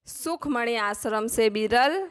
सुखमणि आश्रम से बिरल।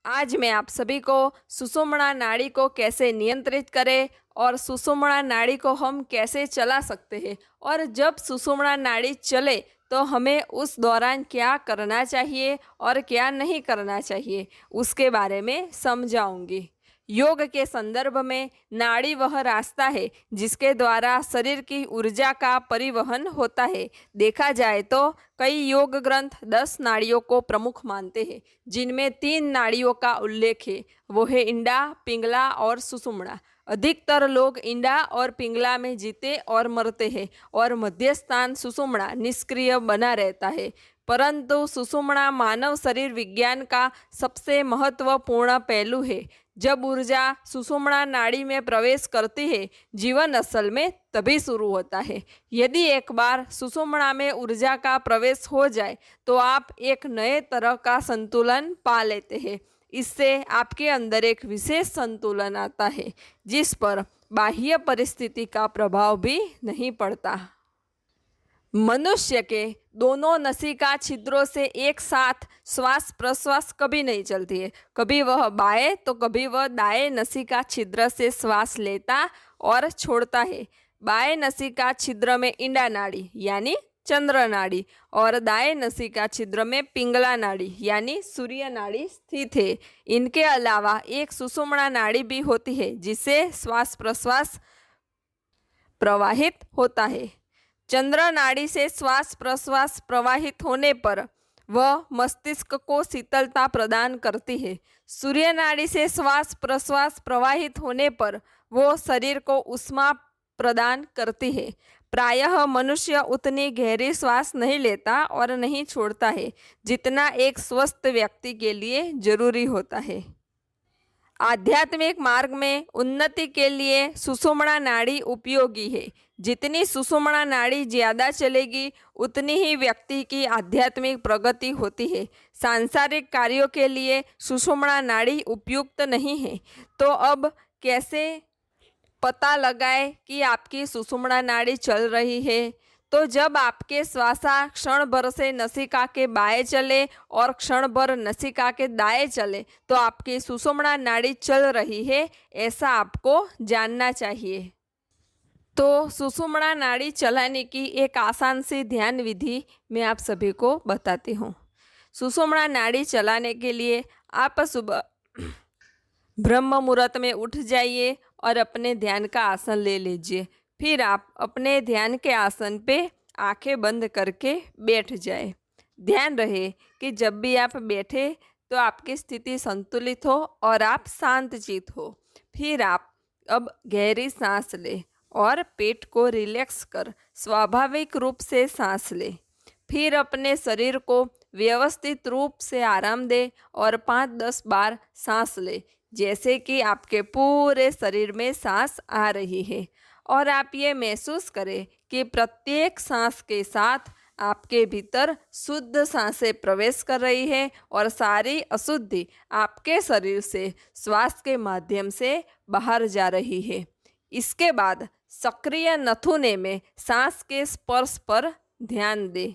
आज मैं आप सभी को सुषुम्ना नाड़ी को कैसे नियंत्रित करें और सुषुम्ना नाड़ी को हम कैसे चला सकते हैं, और जब सुषुम्ना नाड़ी चले तो हमें उस दौरान क्या करना चाहिए और क्या नहीं करना चाहिए, उसके बारे में समझाऊंगी। योग के संदर्भ में नाड़ी वह रास्ता है जिसके द्वारा शरीर की ऊर्जा का परिवहन होता है। देखा जाए तो कई योग ग्रंथ 10 नाड़ियों को प्रमुख मानते हैं, जिनमें 3 नाड़ियों का उल्लेख है। वो है इंडा, पिंगला और सुषुम्ना। अधिकतर लोग इंडा और पिंगला में जीते और मरते हैं और मध्य स्थान सुषुम्ना निष्क्रिय बना रहता है। परंतु सुषुम्ना मानव शरीर विज्ञान का सबसे महत्वपूर्ण पहलू है। जब ऊर्जा सुषुम्ना नाड़ी में प्रवेश करती है, जीवन असल में तभी शुरू होता है। यदि एक बार सुषुम्ना में ऊर्जा का प्रवेश हो जाए तो आप एक नए तरह का संतुलन पा लेते हैं। इससे आपके अंदर एक विशेष संतुलन आता है जिस पर बाह्य परिस्थिति का प्रभाव भी नहीं पड़ता। मनुष्य के दोनों नसिका छिद्रों से एक साथ श्वास प्रश्वास कभी नहीं चलती है। कभी वह बाएं तो कभी वह दाएं नसिका छिद्र से श्वास लेता और छोड़ता है। बाएं नसिका छिद्र में इंडा नाड़ी यानी चंद्र नाड़ी और दाएं नसिका छिद्र में पिंगला नाड़ी यानी सूर्य नाड़ी स्थित है। इनके अलावा एक सुषुम्ना नाड़ी भी होती है जिससे श्वास प्रश्वास प्रवाहित होता है। चंद्र नाड़ी से श्वास प्रश्वास प्रवाहित होने पर वह मस्तिष्क को शीतलता प्रदान करती है। सूर्य नाड़ी से श्वास प्रश्वास प्रवाहित होने पर वो शरीर को ऊष्मा प्रदान करती है। प्रायः मनुष्य उतनी गहरी श्वास नहीं लेता और नहीं छोड़ता है जितना एक स्वस्थ व्यक्ति के लिए जरूरी होता है। आध्यात्मिक मार्ग में उन्नति के लिए सुषुम्ना नाड़ी उपयोगी है। जितनी सुषुम्ना नाड़ी ज़्यादा चलेगी उतनी ही व्यक्ति की आध्यात्मिक प्रगति होती है। सांसारिक कार्यों के लिए सुषुम्ना नाड़ी उपयुक्त नहीं है। तो अब कैसे पता लगाए कि आपकी सुषुम्ना नाड़ी चल रही है? तो जब आपके श्वासा क्षण भर से नसिका के बाएं चले और क्षण भर नसिका के दाएं चले तो आपकी सुषुम्ना नाड़ी चल रही है, ऐसा आपको जानना चाहिए। तो सुषुम्ना नाड़ी चलाने की एक आसान सी ध्यान विधि मैं आप सभी को बताती हूँ। सुषुम्ना नाड़ी चलाने के लिए आप सुबह ब्रह्म मुहूर्त में उठ जाइए और अपने ध्यान का आसन ले लीजिए। फिर आप अपने ध्यान के आसन पे आंखें बंद करके बैठ जाए। ध्यान रहे कि जब भी आप बैठे तो आपकी स्थिति संतुलित हो और आप शांतचित्त हो। फिर आप अब गहरी सांस लें और पेट को रिलैक्स कर स्वाभाविक रूप से सांस लें। फिर अपने शरीर को व्यवस्थित रूप से आराम दें और 5-10 बार सांस लें, जैसे कि आपके पूरे शरीर में सांस आ रही है। और आप ये महसूस करें कि प्रत्येक सांस के साथ आपके भीतर शुद्ध सांसें प्रवेश कर रही है और सारी अशुद्धि आपके शरीर से श्वास के माध्यम से बाहर जा रही है। इसके बाद सक्रिय नथुने में सांस के स्पर्श पर ध्यान दें।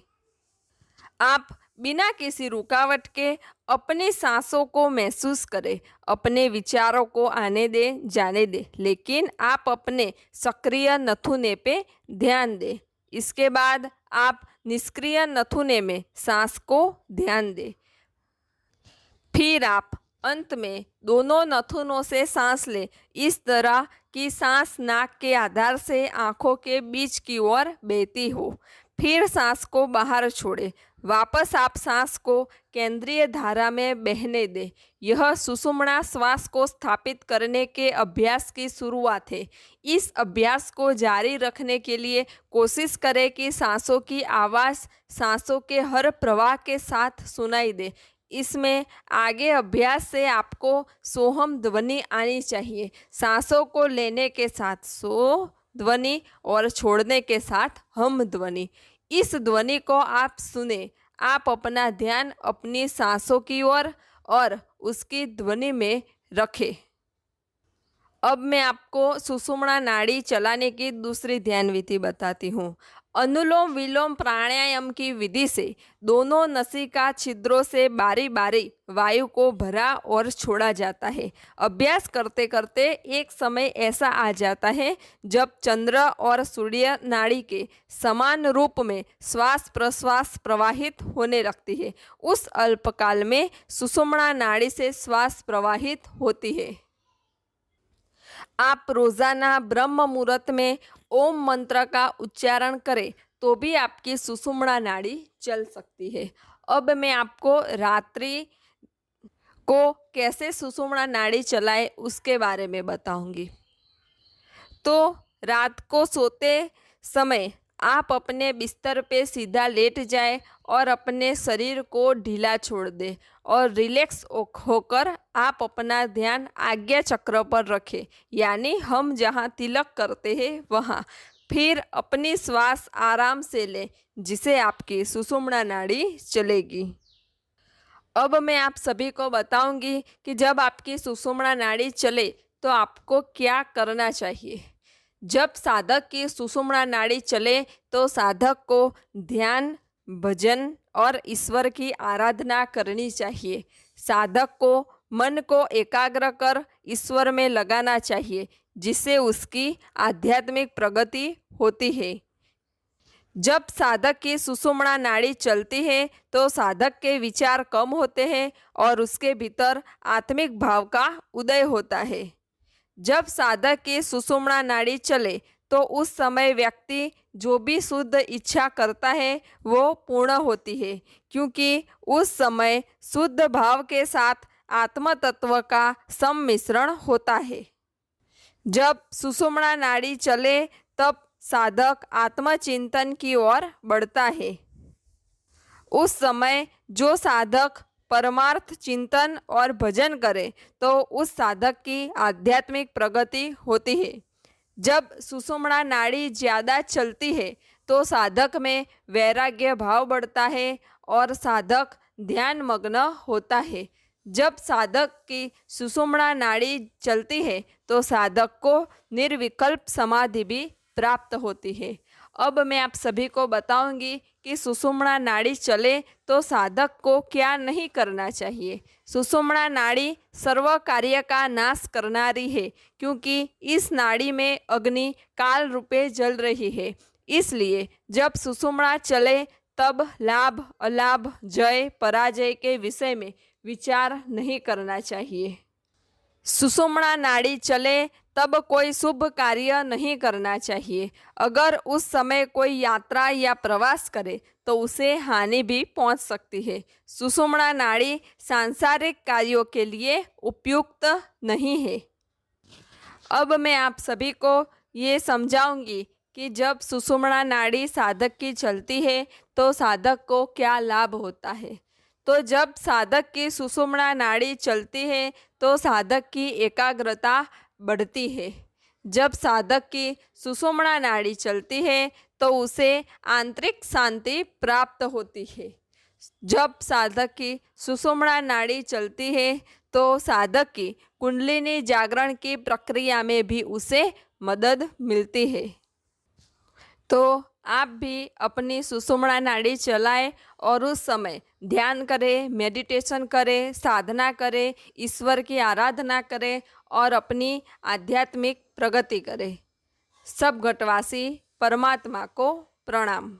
आप बिना किसी रुकावट के अपनी सांसों को महसूस करें। अपने विचारों को आने दें, जाने दें, लेकिन आप अपने सक्रिय नथुने पे ध्यान दें। इसके बाद आप निष्क्रिय नथुने में सांस को ध्यान दें। फिर आप अंत में दोनों नथुनों से सांस लें, इस तरह कि सांस नाक के आधार से आँखों के बीच की ओर बहती हो। फिर सांस को बाहर छोड़ें। वापस आप सांस को केंद्रीय धारा में बहने दें। यह सुषुम्ना श्वास को स्थापित करने के अभ्यास की शुरुआत है। इस अभ्यास को जारी रखने के लिए कोशिश करें कि सांसों की आवाज़ सांसों के हर प्रवाह के साथ सुनाई दे। इसमें आगे अभ्यास से आपको सोहम ध्वनि आनी चाहिए। सांसों को लेने के साथ सो ध्वनि और छोड़ने के साथ हम ध्वनि। इस ध्वनि को आप सुने। आप अपना ध्यान अपनी सांसों की ओर और उसकी ध्वनि में रखें। अब मैं आपको सुषुम्ना नाड़ी चलाने की दूसरी ध्यान विधि बताती हूँ। अनुलोम विलोम प्राणायाम की विधि से दोनों नसिका छिद्रों से बारी बारी वायु को भरा और छोड़ा जाता है। अभ्यास करते करते एक समय ऐसा आ जाता है जब चंद्र और सूर्य नाड़ी के समान रूप में श्वास प्रश्वास प्रवाहित होने लगती है। उस अल्पकाल में सुषुम्ना नाड़ी से श्वास प्रवाहित होती है। आप रोजाना ब्रह्म मुहूर्त में ओम मंत्र का उच्चारण करें तो भी आपकी सुषुम्ना नाड़ी चल सकती है। अब मैं आपको रात्रि को कैसे सुषुम्ना नाड़ी चलाए उसके बारे में बताऊंगी। तो रात को सोते समय आप अपने बिस्तर पे सीधा लेट जाए और अपने शरीर को ढीला छोड़ दें और रिलैक्स होकर आप अपना ध्यान आज्ञा चक्र पर रखें, यानी हम जहाँ तिलक करते हैं वहाँ। फिर अपनी श्वास आराम से लें जिससे आपकी सुषुम्ना नाड़ी चलेगी। अब मैं आप सभी को बताऊंगी कि जब आपकी सुषुम्ना नाड़ी चले तो आपको क्या करना चाहिए। जब साधक की सुषुम्ना नाड़ी चले तो साधक को ध्यान, भजन और ईश्वर की आराधना करनी चाहिए। साधक को मन को एकाग्र कर ईश्वर में लगाना चाहिए जिससे उसकी आध्यात्मिक प्रगति होती है। जब साधक की सुषुम्ना नाड़ी चलती है तो साधक के विचार कम होते हैं और उसके भीतर आत्मिक भाव का उदय होता है। जब साधक की सुषुम्ना नाड़ी चले तो उस समय व्यक्ति जो भी शुद्ध इच्छा करता है वो पूर्ण होती है, क्योंकि उस समय शुद्ध भाव के साथ आत्म तत्व का सम्मिश्रण होता है। जब सुषुम्ना नाड़ी चले तब साधक आत्मचिंतन की ओर बढ़ता है। उस समय जो साधक परमार्थ चिंतन और भजन करे तो उस साधक की आध्यात्मिक प्रगति होती है। जब सुषुम्ना नाड़ी ज़्यादा चलती है तो साधक में वैराग्य भाव बढ़ता है और साधक ध्यान मग्न होता है। जब साधक की सुषुम्ना नाड़ी चलती है तो साधक को निर्विकल्प समाधि भी प्राप्त होती है। अब मैं आप सभी को बताऊंगी कि सुषुम्ना नाड़ी चले तो साधक को क्या नहीं करना चाहिए। सुषुम्ना नाड़ी सर्व कार्य का नाश करनारी है, क्योंकि इस नाड़ी में अग्नि काल रूपे जल रही है। इसलिए जब सुषुम्ना चले तब लाभ अलाभ जय पराजय के विषय में विचार नहीं करना चाहिए। सुषुम्ना नाड़ी चले तब कोई शुभ कार्य नहीं करना चाहिए। अगर उस समय कोई यात्रा या प्रवास करे तो उसे हानि भी पहुंच सकती है। सुषुम्ना नाड़ी सांसारिक कार्यों के लिए उपयुक्त नहीं है। अब मैं आप सभी को ये समझाऊंगी कि जब सुषुम्ना नाड़ी साधक की चलती है तो साधक को क्या लाभ होता है। तो जब साधक की सुषुम्ना नाड़ी चलती है तो साधक की एकाग्रता बढ़ती है। जब साधक की सुषुम्ना नाड़ी चलती है तो उसे आंतरिक शांति प्राप्त होती है। जब साधक की सुषुम्ना नाड़ी चलती है तो साधक की कुंडलिनी जागरण की प्रक्रिया में भी उसे मदद मिलती है। तो आप भी अपनी सुषुम्ना नाड़ी चलाएं और उस समय ध्यान करें, मेडिटेशन करें, साधना करें, ईश्वर की आराधना करें और अपनी आध्यात्मिक प्रगति करें। सब घटवासी परमात्मा को प्रणाम।